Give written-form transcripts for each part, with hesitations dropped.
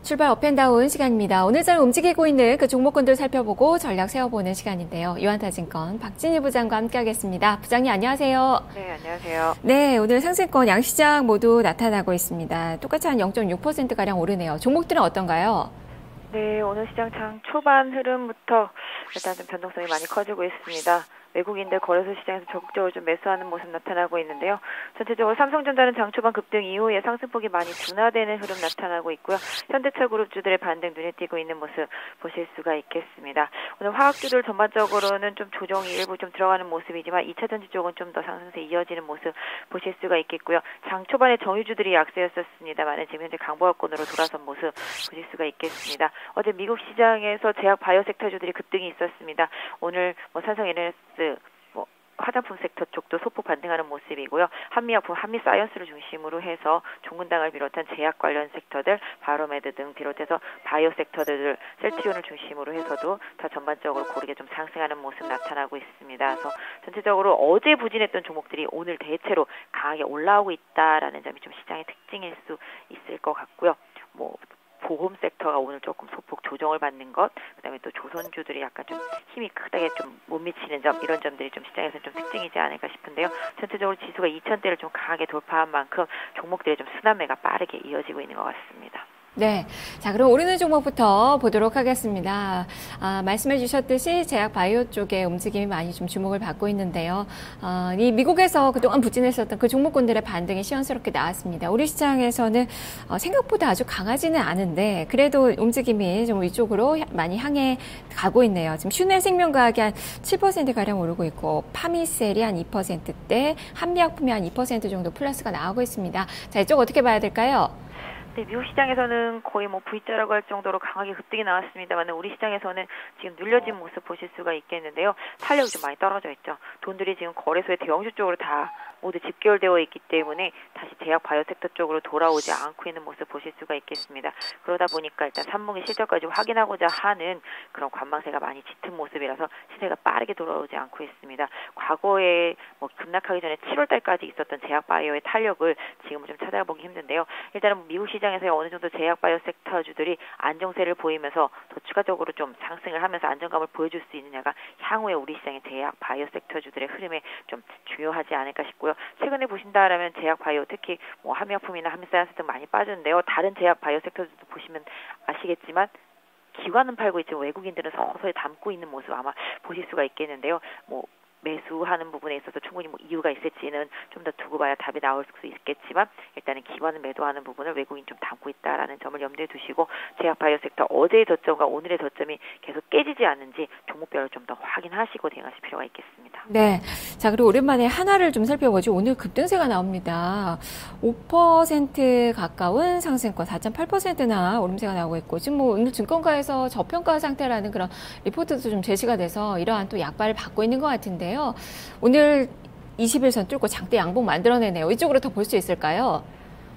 출발 업앤다운 시간입니다. 오늘 잘 움직이고 있는 그 종목군들 살펴보고 전략 세워보는 시간인데요. 유한타증권 박진희 부장과 함께하겠습니다. 부장님 안녕하세요. 네, 안녕하세요. 네, 오늘 상승권 양시장 모두 나타나고 있습니다. 똑같이 한 0.6%가량 오르네요. 종목들은 어떤가요? 네, 오늘 시장 장 초반 흐름부터 일단 좀 변동성이 많이 커지고 있습니다. 외국인들 거래소 시장에서 적극적으로 좀 매수하는 모습 나타나고 있는데요. 전체적으로 삼성전자는 장 초반 급등 이후에 상승폭이 많이 둔화되는 흐름 나타나고 있고요. 현대차 그룹주들의 반등 눈에 띄고 있는 모습 보실 수가 있겠습니다. 오늘 화학주들 전반적으로는 좀 조정이 일부 좀 들어가는 모습이지만 2차전지 쪽은 좀 더 상승세 이어지는 모습 보실 수가 있겠고요. 장 초반에 정유주들이 약세였었습니다만 지금 현재 강보합권으로 돌아선 모습 보실 수가 있겠습니다. 어제 미국 시장에서 제약 바이오 섹터주들이 급등이 있었습니다. 오늘 삼성 NS 화장품 섹터 쪽도 소폭 반등하는 모습이고요. 한미약품, 한미사이언스를 중심으로 해서 종근당을 비롯한 제약 관련 섹터들, 바로메드 등 비롯해서 바이오 섹터들, 셀트리온을 중심으로 해서도 다 전반적으로 고르게 좀 상승하는 모습 나타나고 있습니다. 그래서 전체적으로 어제 부진했던 종목들이 오늘 대체로 강하게 올라오고 있다라는 점이 좀 시장의 특징일 수 있을 것 같고요. 보험 섹터가 오늘 조금 소폭 조정을 받는 것, 그다음에 또 조선주들이 약간 좀 힘이 크게 좀 못 미치는 점, 이런 점들이 좀 시장에서는 좀 특징이지 않을까 싶은데요. 전체적으로 지수가 2,000대를 좀 강하게 돌파한 만큼 종목들의 좀 순환매가 빠르게 이어지고 있는 것 같습니다. 네. 자, 그럼 오르는 종목부터 보도록 하겠습니다. 말씀해 주셨듯이 제약 바이오 쪽에 움직임이 많이 좀 주목을 받고 있는데요. 이 미국에서 그동안 부진했었던 그 종목군들의 반등이 시원스럽게 나왔습니다. 우리 시장에서는 생각보다 아주 강하지는 않은데 그래도 움직임이 좀 위쪽으로 많이 향해 가고 있네요. 지금 슈넬생명과학이 한 7%가량 오르고 있고 파미셀이 한 2%대, 한미약품이 한 2% 정도 플러스가 나오고 있습니다. 자, 이쪽 어떻게 봐야 될까요? 네, 미국 시장에서는 거의 V자라고 할 정도로 강하게 급등이 나왔습니다만 우리 시장에서는 지금 눌려진 모습 보실 수가 있겠는데요. 탄력이 좀 많이 떨어져 있죠. 돈들이 지금 거래소의 대형주 쪽으로 다 모두 집결되어 있기 때문에 다시 제약 바이오 섹터 쪽으로 돌아오지 않고 있는 모습 보실 수가 있겠습니다. 그러다 보니까 일단 3분기 실적까지 확인하고자 하는 그런 관망세가 많이 짙은 모습이라서 시세가 빠르게 돌아오지 않고 있습니다. 과거에 급락하기 전에 7월 달까지 있었던 제약 바이오의 탄력을 지금은 좀 찾아보기 힘든데요. 일단은 미국 시장에서 어느 정도 제약 바이오 섹터주들이 안정세를 보이면서 더 추가적으로 좀 상승을 하면서 안정감을 보여줄 수 있느냐가 향후에 우리 시장의 제약 바이오 섹터주들의 흐름에 좀 중요하지 않을까 싶고요. 최근에 보신다라면 제약 바이오 특히 한미약품이나 한미사이언스 등 많이 빠졌는데요. 다른 제약 바이오 섹터들도 보시면 아시겠지만 기관은 팔고 있지만 외국인들은 서서히 담고 있는 모습 아마 보실 수가 있겠는데요. 매수하는 부분에 있어서 충분히 이유가 있을지는 좀 더 두고 봐야 답이 나올 수 있겠지만 일단은 기관은 매도하는 부분을 외국인 좀 담고 있다라는 점을 염두에 두시고 제약 바이오 섹터 어제의 저점과 오늘의 저점이 계속 깨지지 않는지 종목별로 좀 더 확인하시고 대응하실 필요가 있겠습니다. 네. 자, 그리고 오랜만에 하나를 좀 살펴보죠. 오늘 급등세가 나옵니다. 5% 가까운 상승권 4.8%나 오름세가 나오고 있고 지금 오늘 증권가에서 저평가 상태라는 그런 리포트도 좀 제시가 돼서 이러한 또 약발을 받고 있는 것 같은데요. 오늘 21선 뚫고 장대 양봉 만들어내네요. 이쪽으로 더 볼 수 있을까요?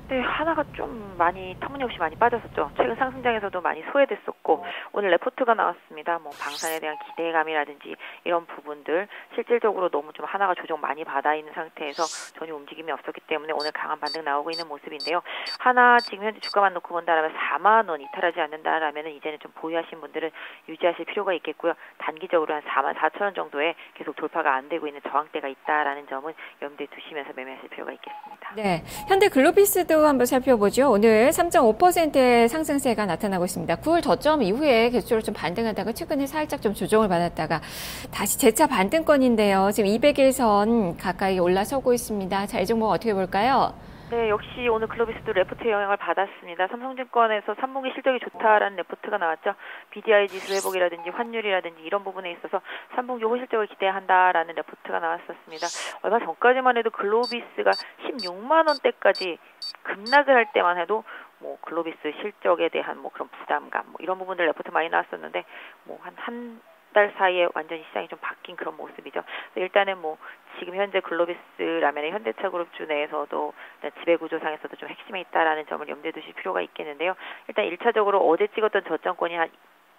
네, 하나가 좀 많이 터무니없이 많이 빠졌었죠. 최근 상승장에서도 많이 소외됐었고 오늘 레포트가 나왔습니다. 방산에 대한 기대감이라든지 이런 부분들 실질적으로 너무 좀 하나가 조정 많이 받아 있는 상태에서 전혀 움직임이 없었기 때문에 오늘 강한 반등 나오고 있는 모습인데요. 하나 지금 현재 주가만 놓고 본다라면 4만 원 이탈하지 않는다라면 이제는 좀 보유하신 분들은 유지하실 필요가 있겠고요. 단기적으로 한 4만 4천 원 정도에 계속 돌파가 안 되고 있는 저항대가 있다라는 점은 염두에 두시면서 매매하실 필요가 있겠습니다. 네, 현대 글로비스도 한번 살펴보죠. 오늘 3.5%의 상승세가 나타나고 있습니다. 9월 저점 이후에 계속적으로 좀 반등하다가 최근에 살짝 좀 조정을 받았다가 다시 재차 반등권인데요. 지금 200일선 가까이 올라서고 있습니다. 자, 이 종목 어떻게 볼까요? 네, 역시 오늘 글로비스도 레포트 영향을 받았습니다. 삼성증권에서 3분기 실적이 좋다라는 레포트가 나왔죠. BDI 지수 회복이라든지 환율이라든지 이런 부분에 있어서 3분기 호실적을 기대한다라는 레포트가 나왔었습니다. 얼마 전까지만 해도 글로비스가 16만 원대까지 급락을 할 때만 해도 글로비스 실적에 대한 그런 부담감 이런 부분들 레포트 많이 나왔었는데 한 달 사이에 완전히 시장이 좀 바뀐 그런 모습이죠. 일단은 지금 현재 글로비스라면 현대차 그룹주 내에서도 지배구조상에서도 좀 핵심에 있다라는 점을 염두에 두실 필요가 있겠는데요. 일단 1차적으로 어제 찍었던 저점권이 한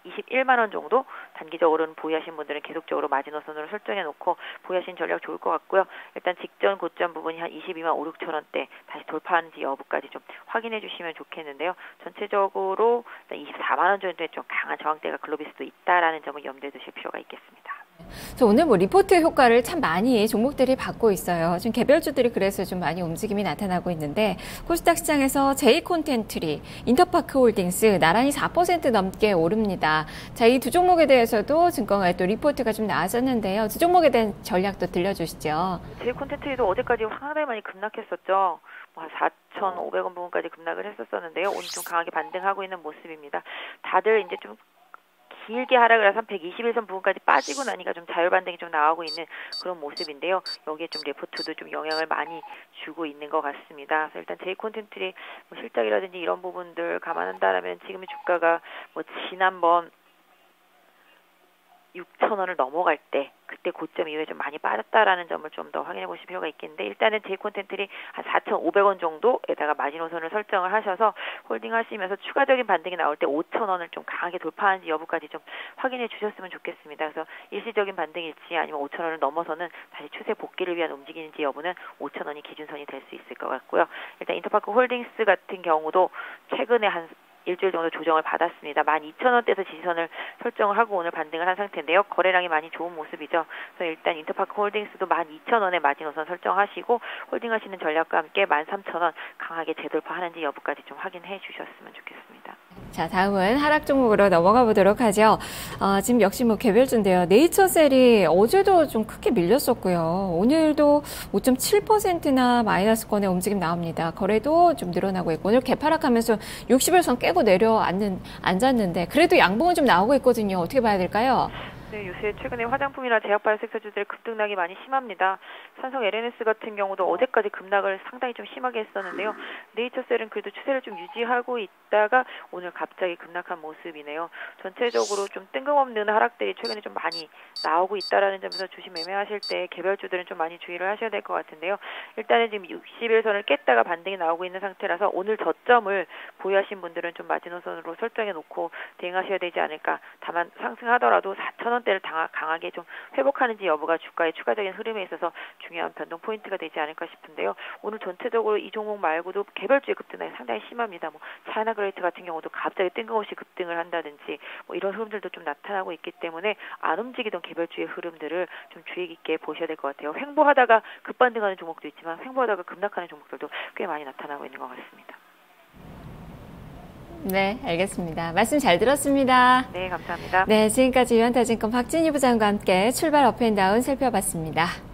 21만 원 정도 단기적으로는 보유하신 분들은 계속적으로 마지노선으로 설정해 놓고 보유하신 전략 좋을 것 같고요. 일단 직전 고점 부분이 한 22만 5, 6천 원대 다시 돌파하는지 여부까지 좀 확인해 주시면 좋겠는데요. 전체적으로 24만 원 정도의 좀 강한 저항대가 글로비스도 있다라는 점을 염두에 두실 필요가 있겠습니다. 오늘 리포트 효과를 참 많이 종목들이 받고 있어요. 지금 개별주들이 그래서 좀 많이 움직임이 나타나고 있는데 코스닥 시장에서 제이콘텐트리, 인터파크 홀딩스 나란히 4% 넘게 오릅니다. 자, 이 두 종목에 대해서도 증권가의 또 리포트가 좀 나왔었는데요. 두 종목에 대한 전략도 들려주시죠. 제이콘텐트리도 어제까지 상당히 많이 급락했었죠. 한 4,500원 부분까지 급락을 했었는데요. 오늘 좀 강하게 반등하고 있는 모습입니다. 다들 이제 좀 길게 하락을 해서 121선 부분까지 빠지고 나니까 좀 자율 반등이 좀 나오고 있는 그런 모습인데요. 여기에 좀 레포트도 좀 영향을 많이 주고 있는 것 같습니다. 그래서 일단 제이콘텐트리 실적이라든지 이런 부분들 감안한다라면 지금의 주가가 지난번 6,000원을 넘어갈 때 그때 고점 이후에 좀 많이 빠졌다라는 점을 좀 더 확인해 보실 필요가 있겠는데 일단은 제이콘텐트리 한 4,500원 정도에다가 마지노선을 설정을 하셔서 홀딩 하시면서 추가적인 반등이 나올 때 5,000원을 좀 강하게 돌파하는지 여부까지 좀 확인해 주셨으면 좋겠습니다. 그래서 일시적인 반등일지 아니면 5,000원을 넘어서는 다시 추세 복귀를 위한 움직임인지 여부는 5,000원이 기준선이 될 수 있을 것 같고요. 일단 인터파크 홀딩스 같은 경우도 최근에 한 일주일 정도 조정을 받았습니다. 12,000원대에서 지지선을 설정을 하고 오늘 반등을 한 상태인데요. 거래량이 많이 좋은 모습이죠. 그래서 일단 인터파크 홀딩스도 12,000원에 마지노선 설정하시고 홀딩하시는 전략과 함께 13,000원 강하게 재돌파하는지 여부까지 좀 확인해 주셨으면 좋겠습니다. 자, 다음은 하락 종목으로 넘어가 보도록 하죠. 지금 역시 개별주인데요. 네이처셀이 어제도 좀 크게 밀렸었고요. 오늘도 5.7%나 마이너스권의 움직임 나옵니다. 거래도 좀 늘어나고 있고 오늘 개파락하면서 60일선 깨고 앉았는데 그래도 양봉은 좀 나오고 있거든요. 어떻게 봐야 될까요? 네, 요새 최근에 화장품이나 제약바이오 섹터주들 급등락이 많이 심합니다. 삼성 LNS 같은 경우도 어제까지 급락을 상당히 좀 심하게 했었는데요. 네이처셀은 그래도 추세를 좀 유지하고 있다가 오늘 갑자기 급락한 모습이네요. 전체적으로 좀 뜬금없는 하락들이 최근에 좀 많이 나오고 있다라는 점에서 주식 매매하실 때 개별주들은 좀 많이 주의를 하셔야 될 것 같은데요. 일단은 지금 60일선을 깼다가 반등이 나오고 있는 상태라서 오늘 저점을 보유하신 분들은 좀 마지노선으로 설정해 놓고 대응하셔야 되지 않을까. 다만 상승하더라도 4,000원대를 강하게 좀 회복하는지 여부가 주가의 추가적인 흐름에 있어서 중요한 변동 포인트가 되지 않을까 싶은데요. 오늘 전체적으로 이 종목 말고도 개별주의 급등이 상당히 심합니다. 차이나그레이트 같은 경우도 갑자기 뜬금없이 급등을 한다든지 이런 흐름들도 좀 나타나고 있기 때문에 안 움직이던 개별주의 흐름들을 좀 주의 깊게 보셔야 될 것 같아요. 횡보하다가 급반등하는 종목도 있지만 횡보하다가 급락하는 종목들도 꽤 많이 나타나고 있는 것 같습니다. 네, 알겠습니다. 말씀 잘 들었습니다. 네, 감사합니다. 네, 지금까지 유한타증권 박진희 부장과 함께 출발 업앤다운 살펴봤습니다.